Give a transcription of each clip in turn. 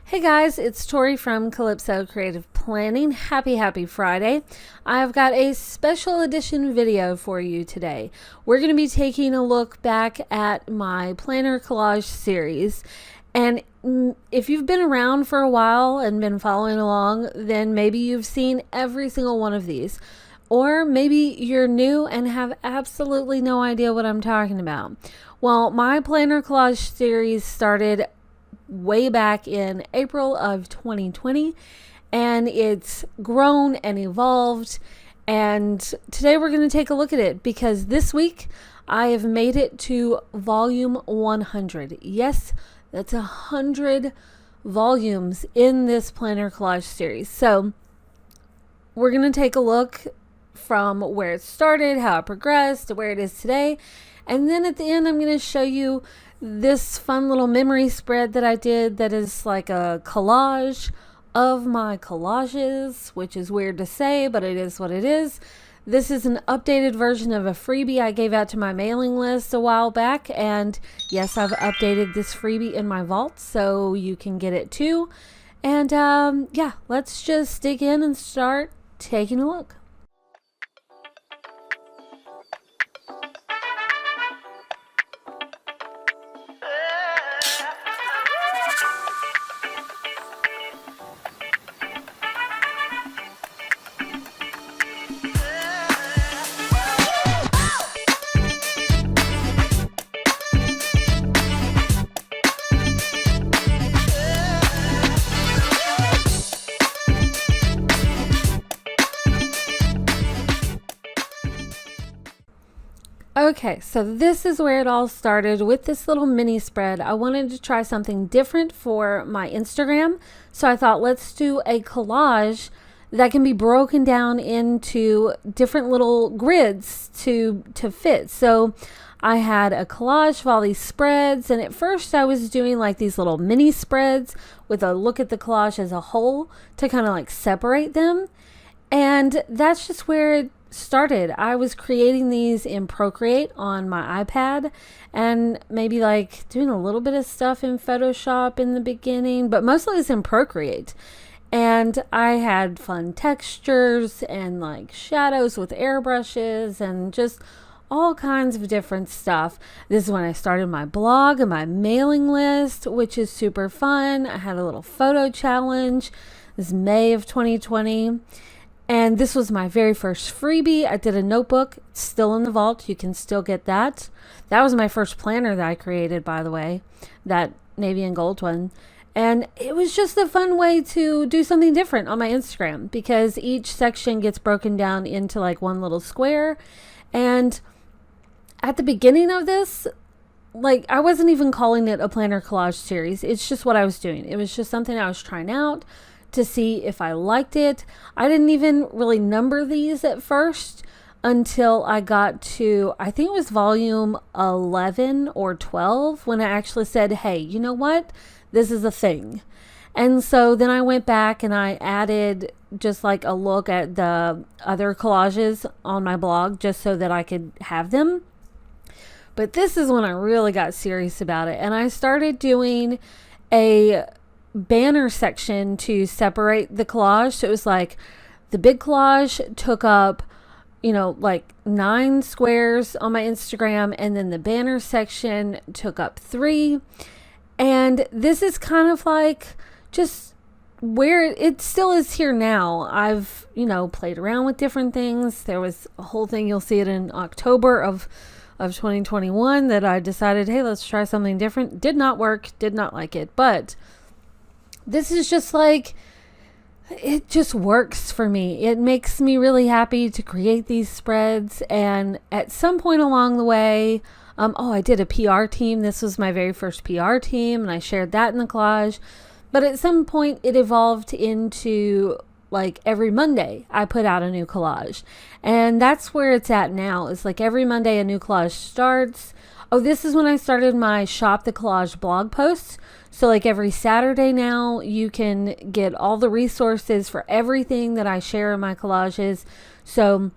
Hey guys, it's Tori from Calypso Creative Planning. Happy Friday. I've got a special edition video for you today. We're going to be taking a look back at my Planner Collage Series. And if you've been around for a while and been following along, then maybe you've seen every single one of these. Or maybe you're new and have absolutely no idea what I'm talking about. Well, my Planner Collage Series started way back in April of 2020, and it's grown and evolved, and today we're going to take a look at it because this week I have made it to volume 100. Yes, that's 100 volumes in this Planner Collage series. So we're going to take a look from where it started, how it progressed, to where it is today, and then at the end I'm going to show you this fun little memory spread that I did that is like a collage of my collages, which is weird to say, but it is what it is. This is an updated version of a freebie I gave out to my mailing list a while back, and yes, I've updated this freebie in my vault so you can get it too. And yeah, let's just dig in and start taking a look. Okay, so this is where it all started with this little mini spread. I wanted to try something different for my Instagram, so I thought let's do a collage that can be broken down into different little grids to fit. So I had a collage of all these spreads, and at first I was doing like these little mini spreads with a look at the collage as a whole to kind of like separate them. And that's just where it started. I was creating these in Procreate on my iPad and maybe like doing a little bit of stuff in Photoshop in the beginning, but mostly it's in Procreate. And I had fun textures and like shadows with airbrushes and just all kinds of different stuff. This is when I started my blog and my mailing list, which is super fun. I had a little photo challenge. This is May of 2020. And this was my very first freebie. I did a notebook. It's still in the vault. You can still get that. That was my first planner that I created, by the way. That navy and gold one. And it was just a fun way to do something different on my Instagram because each section gets broken down into like one little square. And at the beginning of this, like I wasn't even calling it a Planner Collage series. It's just what I was doing. It was just something I was trying out to see if I liked it. I didn't even really number these at first until I got to, I think it was volume 11 or 12 when I actually said, hey, you know what? This is a thing. And so then I went back and I added just like a look at the other collages on my blog just so that I could have them. But this is when I really got serious about it. And I started doing a banner section to separate the collage. So it was like the big collage took up, you know, like 9 squares on my Instagram, and then the banner section took up 3. And this is kind of like just where it still is here now. I've, you know, played around with different things. There was a whole thing, you'll see it in October of 2021 that I decided, hey, let's try something different. Did not work, did not like it, but this is just like, it just works for me. It makes me really happy to create these spreads. And at some point along the way, I did a PR team. This was my very first PR team, and I shared that in the collage. But at some point it evolved into like every Monday I put out a new collage. And that's where it's at now. It's like every Monday a new collage starts. Oh, this is when I started my Shop the Collage blog posts. So like every Saturday now, you can get all the resources for everything that I share in my collages. So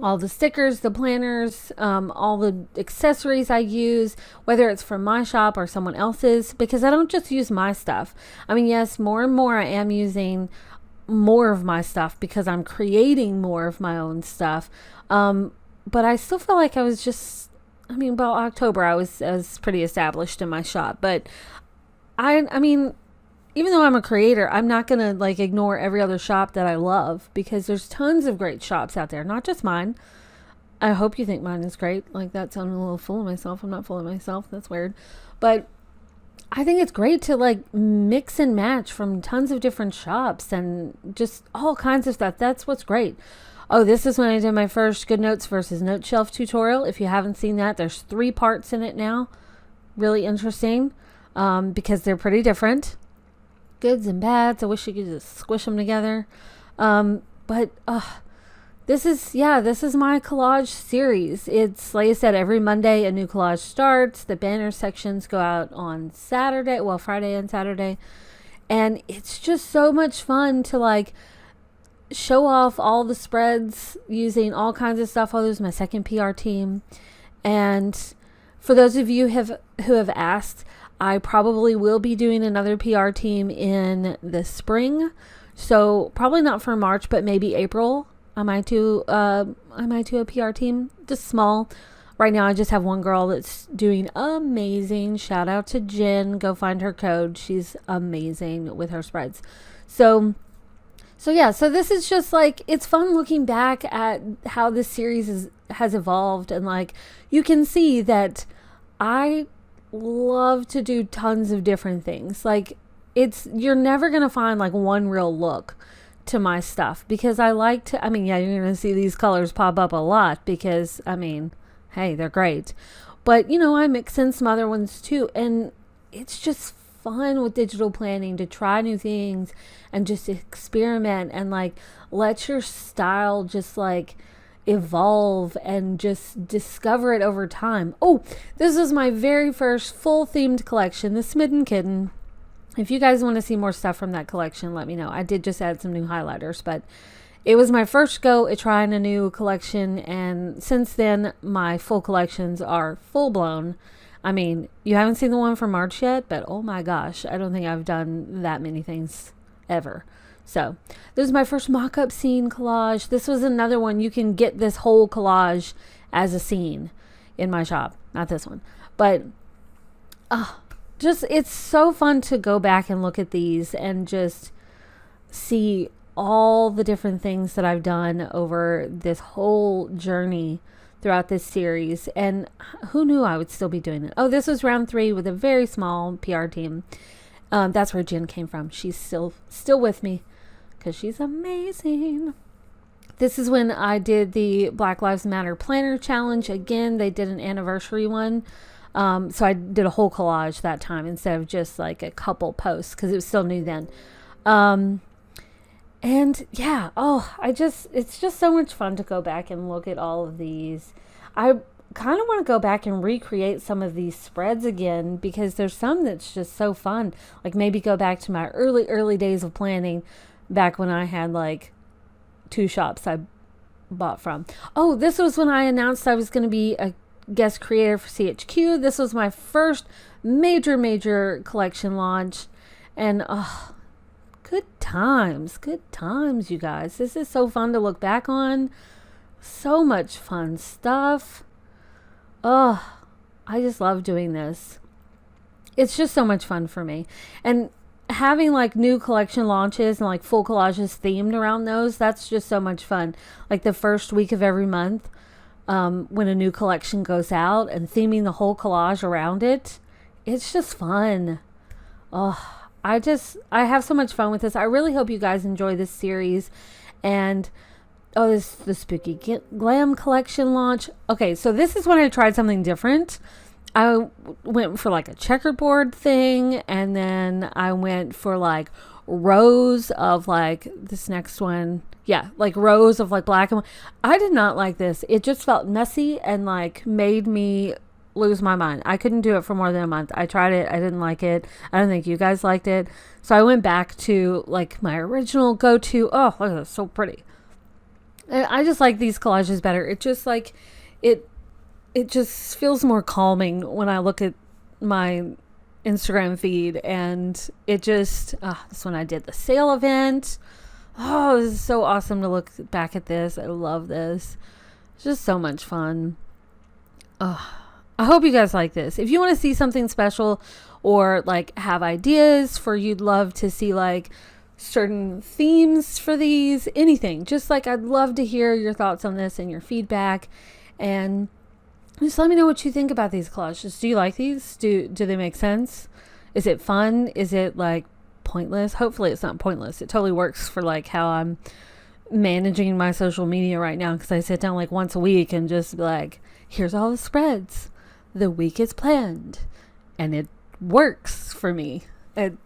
all the stickers, the planners, all the accessories I use, whether it's from my shop or someone else's, because I don't just use my stuff. I mean, yes, more and more I am using more of my stuff because I'm creating more of my own stuff. But I still feel like I was just, I mean, by October I was pretty established in my shop. But I mean, even though I'm a creator, I'm not going to like ignore every other shop that I love, because there's tons of great shops out there, not just mine. I hope you think mine is great. Like, that sounded a little full of myself. I'm not full of myself. That's weird. But I think it's great to like mix and match from tons of different shops and just all kinds of stuff. That's what's great. Oh, this is when I did my first Good Notes versus Note Shelf tutorial. If you haven't seen that, there's 3 parts in it now. Really interesting, because they're pretty different. Goods and bads. I wish you could just squish them together. But this is my collage series. It's, like I said, every Monday a new collage starts. The banner sections go out on Saturday, well, Friday and Saturday. And it's just so much fun to like show off all the spreads using all kinds of stuff. Oh, there's my second PR team. And for those of you who have asked, I probably will be doing another PR team in the spring. So probably not for March, but maybe April. I might do a PR team, just small. Right now I just have one girl that's doing amazing. Shout out to Jen. Go find her code. She's amazing with her spreads. So this is just like, it's fun looking back at how this series has evolved, and like you can see that I love to do tons of different things. Like, you're never gonna find like one real look to my stuff, because I like to, I mean, yeah, you're gonna see these colors pop up a lot because, I mean, hey, they're great, but you know, I mix in some other ones too, and it's just fun with digital planning to try new things and just experiment and like let your style just like evolve and just discover it over time. Oh, this was my very first full themed collection, the Smitten Kitten. If you guys want to see more stuff from that collection, let me know. I did just add some new highlighters, but it was my first go at trying a new collection, and since then my full collections are full blown. I mean, you haven't seen the one from March yet, but oh my gosh, I don't think I've done that many things ever. So this is my first mock-up scene collage. This was another one. You can get this whole collage as a scene in my shop. Not this one, but just, it's so fun to go back and look at these and just see all the different things that I've done over this whole journey throughout this series. And who knew I would still be doing it? Oh, this was round 3 with a very small PR team. That's where Jen came from. She's still with me because she's amazing. This is when I did the Black Lives Matter Planner Challenge. Again, they did an anniversary one. So I did a whole collage that time instead of just like a couple posts, because it was still new then. And yeah, it's just so much fun to go back and look at all of these. I kind of want to go back and recreate some of these spreads again, because there's some that's just so fun. Like maybe go back to my early days of planning, back when I had like 2 shops I bought from. Oh, this was when I announced I was going to be a guest creator for CHQ. This was my first major collection launch, and good times, you guys. This is so fun to look back on. So much fun stuff. I just love doing this. It's just so much fun for me. And having like new collection launches and like full collages themed around those, that's just so much fun. Like the first week of every month, when a new collection goes out, and theming the whole collage around it, it's just fun. I have so much fun with this. I really hope you guys enjoy this series. And this the Spooky Glam collection launch. Okay, so this is when I tried something different. I went for like a checkerboard thing, and then I went for like rows of like this next one. Yeah, like rows of like black and white. I did not like this. It just felt messy and like made me lose my mind. I couldn't do it for more than a month. I tried it. I didn't like it. I don't think you guys liked it. So I went back to like my original go-to. Oh, look at this. So pretty. I just like these collages better. It just like it it just feels more calming when I look at my Instagram feed, and it just this when I did the sale event. Oh, this is so awesome to look back at this. I love this. It's just so much fun. Oh, I hope you guys like this. If you want to see something special or like have ideas for you'd love to see like certain themes for these, anything, just like I'd love to hear your thoughts on this and your feedback, and just let me know what you think about these collages. Do you like these? Do they make sense? Is it fun? Is it like pointless? Hopefully it's not pointless. It totally works for like how I'm managing my social media right now, because I sit down like once a week and just be like, here's all the spreads. The week is planned, and it works for me.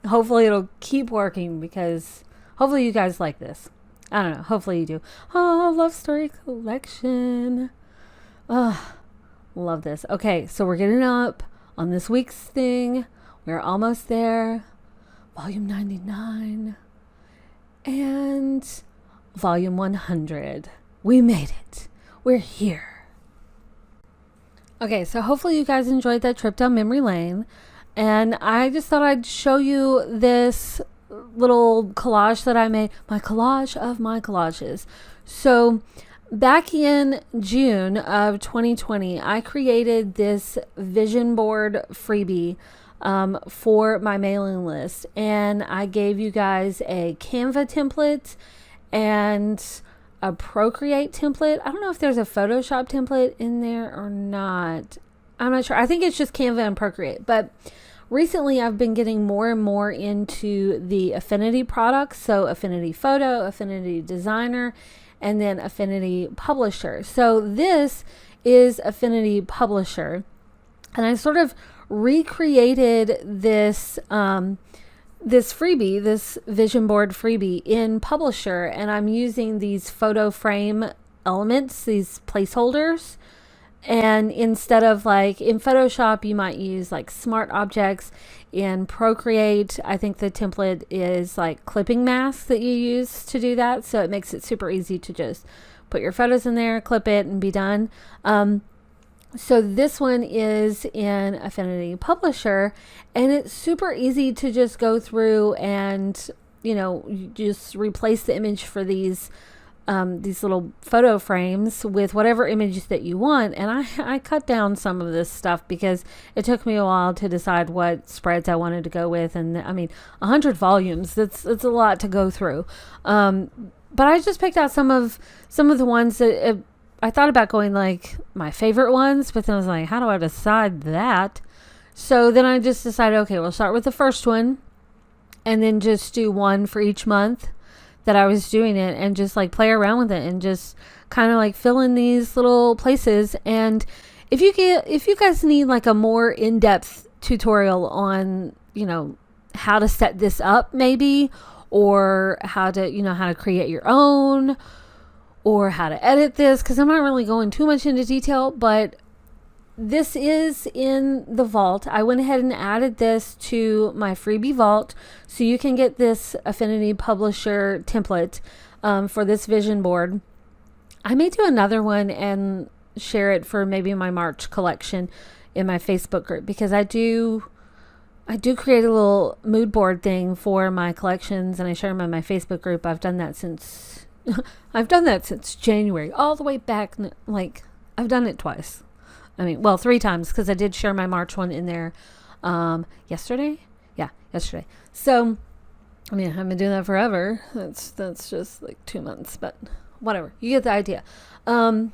Hopefully it'll keep working, because hopefully you guys like this. I don't know. Hopefully you do. Oh, love story collection. Oh, love this. Okay, so we're getting up on this week's thing. We're almost there. Volume 99 and volume 100. We made it. We're here. Okay, so hopefully you guys enjoyed that trip down memory lane. And I just thought I'd show you this little collage that I made, my collage of my collages. So back in June of 2020, I created this vision board freebie for my mailing list. And I gave you guys a Canva template and a Procreate template. I don't know if there's a Photoshop template in there or not. I'm not sure. I think it's just Canva and Procreate. But recently I've been getting more and more into the Affinity products. So Affinity Photo, Affinity Designer, and then Affinity Publisher. So this is Affinity Publisher. And I sort of recreated this this freebie, this vision board freebie in Publisher, and I'm using these photo frame elements, these placeholders. And instead of like in Photoshop, you might use like smart objects. In Procreate, I think the template is like clipping masks that you use to do that. So it makes it super easy to just put your photos in there, clip it, and be done. So this one is in Affinity Publisher, and it's super easy to just go through and, you just replace the image for these little photo frames with whatever images that you want. And I cut down some of this stuff because it took me a while to decide what spreads I wanted to go with. And I mean, 100 volumes, that's a lot to go through. But I just picked out some of the ones that I thought about going like my favorite ones, but then I was like, how do I decide that? So then I just decided, okay, we'll start with the first one and then just do one for each month that I was doing it, and just like play around with it and just kind of like fill in these little places. And if you guys need like a more in-depth tutorial on, how to set this up maybe, or how to create your own, or how to edit this, because I'm not really going too much into detail, but this is in the vault. I went ahead and added this to my freebie vault, so you can get this Affinity Publisher template for this vision board. I may do another one and share it for maybe my March collection in my Facebook group, because I do create a little mood board thing for my collections, and I share them in my Facebook group. I've done that since January, all the way back. Like, I've done it twice. I mean, well, 3 times, because I did share my March one in there yesterday. Yeah, yesterday. So, I mean, I've been doing that forever. That's just like 2 months, but whatever. You get the idea. I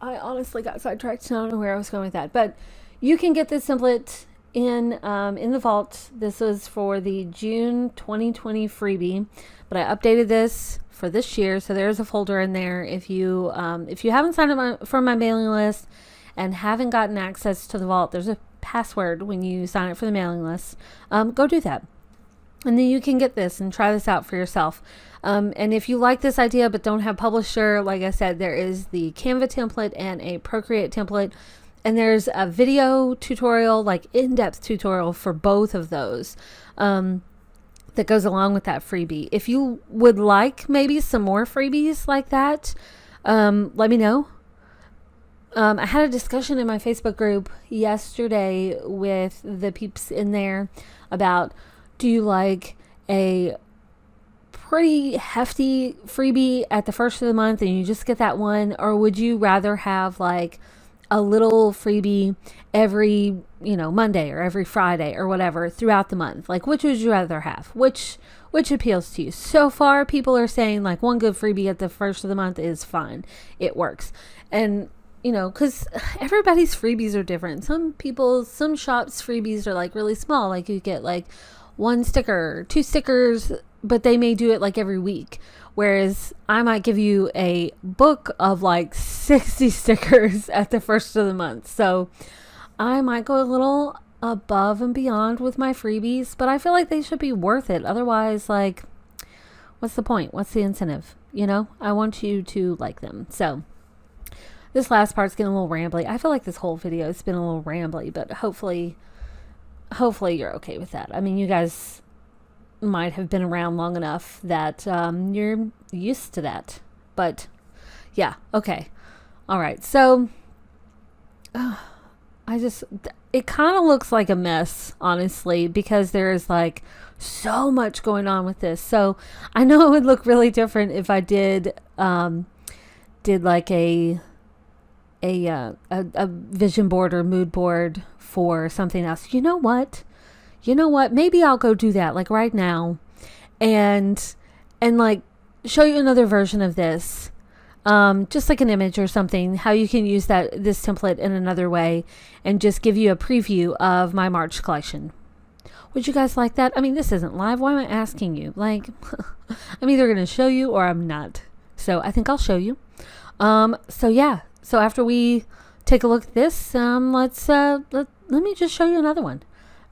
honestly got sidetracked. I don't know where I was going with that, but you can get this template in the vault. This was for the June 2020 freebie, but I updated this for this year, so there's a folder in there. If you haven't signed up for my mailing list and haven't gotten access to the vault, there's a password when you sign up for the mailing list. Go do that, and then you can get this and try this out for yourself. And if you like this idea but don't have Publisher, like I said, there is the Canva template and a Procreate template, and there's a video tutorial, like in-depth tutorial for both of those, that goes along with that freebie. If you would like maybe some more freebies like that, Let me know. I had a discussion in my Facebook group yesterday with the peeps in there about, do you like a pretty hefty freebie at the first of the month and you just get that one, or would you rather have like a little freebie every, Monday or every Friday or whatever throughout the month? Like, which would you rather have? Which appeals to you? So far, people are saying like one good freebie at the first of the month is fine. It works. And because everybody's freebies are different. Some shops freebies are like really small. Like you get like one sticker, two stickers, but they may do it like every week. Whereas I might give you a book of like 60 stickers at the first of the month. So I might go a little above and beyond with my freebies, but I feel like they should be worth it. Otherwise, like, what's the point? What's the incentive? I want you to like them. So this last part's getting a little rambly. I feel like this whole video has been a little rambly, but hopefully you're okay with that. I mean, you guys might have been around long enough that you're used to that. But yeah, okay. All right. So it kind of looks like a mess, honestly, because there is like so much going on with this. So I know it would look really different if I did like a vision board or mood board for something else. You know what? Maybe I'll go do that like right now and like show you another version of this. Just like an image or something, how you can use this template in another way, and just give you a preview of my March collection. Would you guys like that? I mean, this isn't live. Why am I asking you? Like, I'm either going to show you or I'm not. So I think I'll show you. So yeah. So after we take a look at this, let me just show you another one,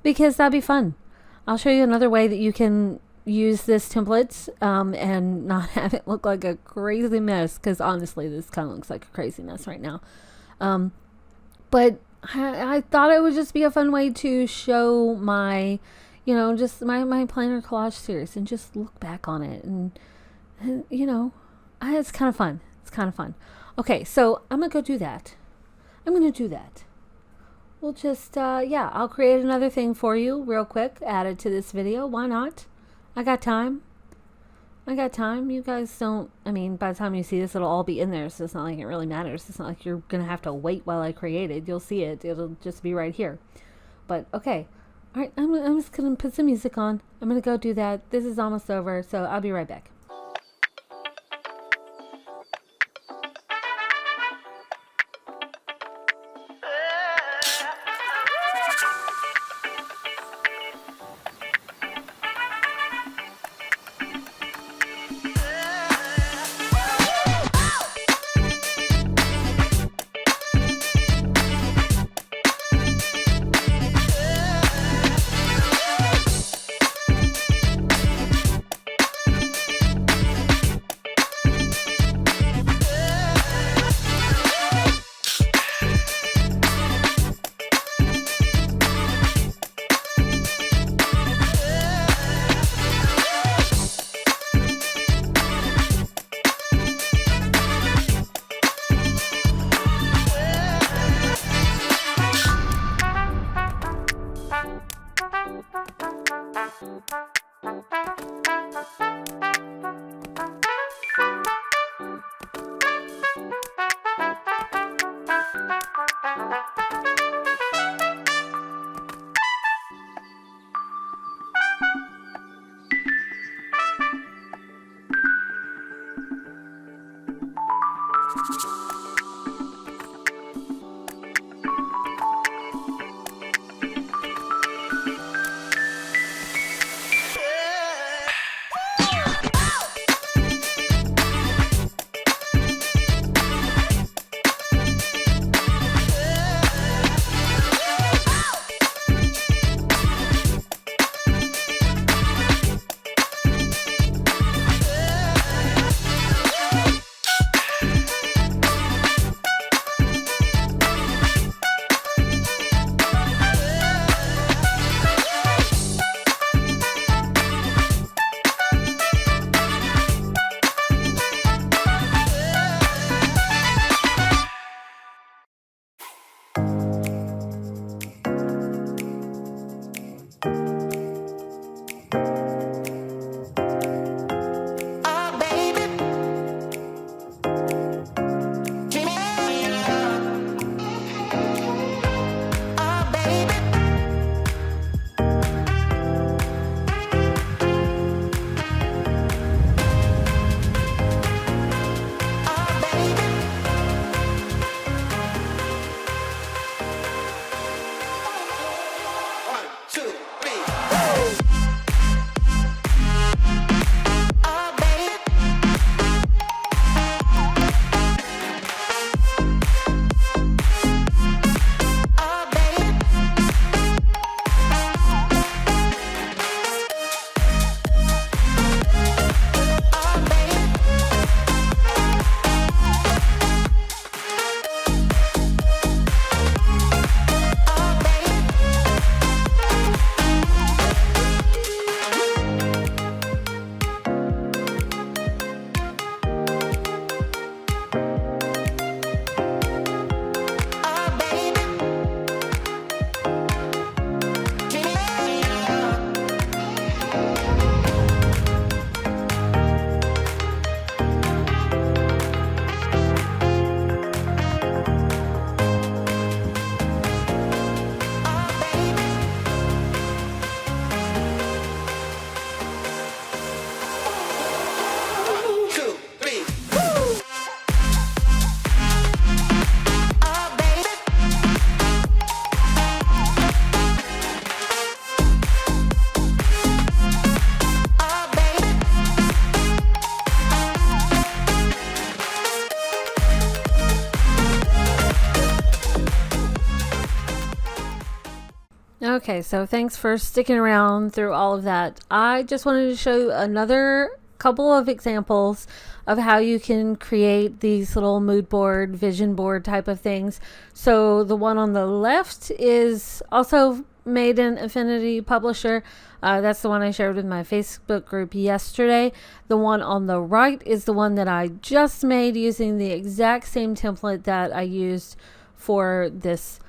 because that'd be fun. I'll show you another way that you can use this template and not have it look like a crazy mess, because honestly, this kind of looks like a crazy mess right now. But I thought it would just be a fun way to show my, just my Planner Collage Series, and just look back on it. And it's kind of fun. It's kind of fun. Okay, so I'm going to go do that. We'll just, I'll create another thing for you real quick, add it to this video. Why not? I got time. You guys don't, I mean, by the time you see this, it'll all be in there, so it's not like it really matters. It's not like you're going to have to wait while I create it. You'll see it. It'll just be right here. But, okay. All right, I'm just going to put some music on. I'm going to go do that. This is almost over, so I'll be right back. Okay, so thanks for sticking around through all of that. I just wanted to show you another couple of examples of how you can create these little mood board, vision board type of things. So the one on the left is also made in Affinity Publisher. That's the one I shared with my Facebook group yesterday. The one on the right is the one that I just made using the exact same template that I used for this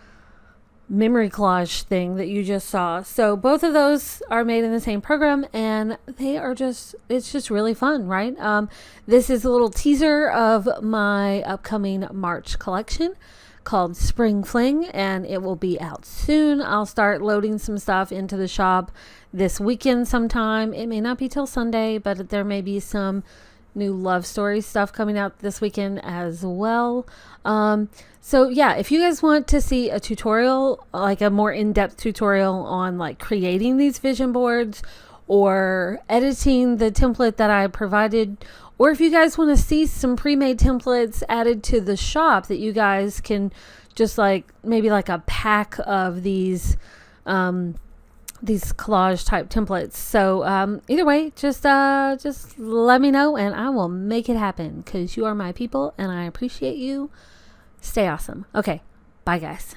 memory collage thing that you just saw. So both of those are made in the same program, and it's just really fun, right? This is a little teaser of my upcoming March collection called Spring Fling, and it will be out soon. I'll start loading some stuff into the shop this weekend sometime. It may not be till Sunday, but there may be some new love story stuff coming out this weekend as well. So yeah, if you guys want to see a tutorial, like a more in-depth tutorial on like creating these vision boards or editing the template that I provided, or if you guys want to see some pre-made templates added to the shop that you guys can just like maybe like a pack of these collage type templates. So either way, just let me know and I will make it happen, because you are my people and I appreciate you. Stay awesome. Okay, bye guys.